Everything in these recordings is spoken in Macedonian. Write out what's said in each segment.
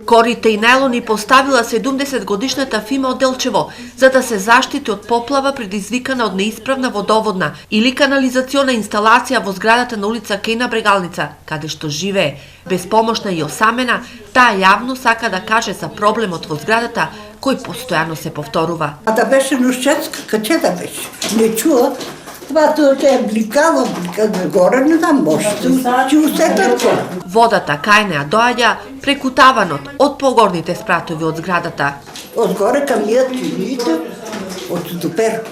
Корите и најлони поставила 70-годишната Фима од Делчево, за да се заштити од поплава предизвикана од неисправна водоводна или канализациона инсталација во зградата на улица Кејна Брегалница, каде што живее. Безпомошна и осамена, таа јавно сака да каже за проблемот во зградата, кој постојано се повторува. А да беше нушчетска, каќе да беше? Не чула. Това тоа е бликало горе, не знам, може ќе усетат. Водата кај неа доаѓа преку таванот од погорните спратови од зградата. Од горе кам јатините, од Дупер.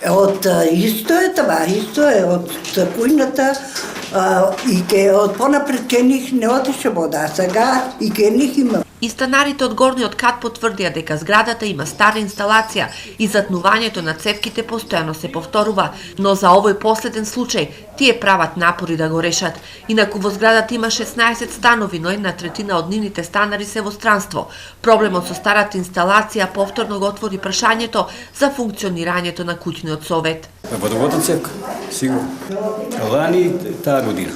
Од исто е това, исто е од кујната и од понапред ке них не отише вода, сега и ке них има. И станарите од горниот кат потврдија дека зградата има стара инсталација и затнувањето на цевките постојано се повторува, но за овој последен случај тие прават напори да го решат. Инаку во зградата има 16 станови, но 1/3 од нивните станари се во странство. Проблемот со старата инсталација повторно го отвори прашањето за функционирањето на куќниот совет. Водоводна цевка, сигурно. Лани таа година.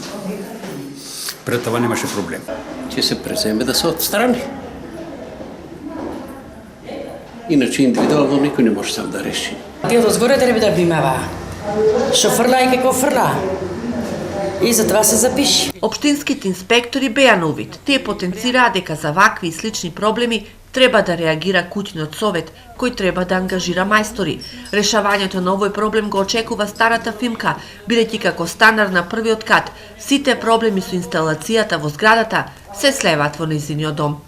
Пред това немаше проблем. Ќе се преземе да се отстрани. Иначе индивидуално никој не може сам да реши. Дело згоре треба да внимава. Што фрла и како фрла. И за това се запиши. Општинските инспектори беа на увид. Тие потенцираа дека за вакви и слични проблеми треба да реагира куќниот совет, кој треба да ангажира мајстори. Решавањето на овој проблем го очекува старата Фимка, бидејќи како станар на првиот кат, сите проблеми со инсталацијата во зградата се слеваат во нејзиниот дом.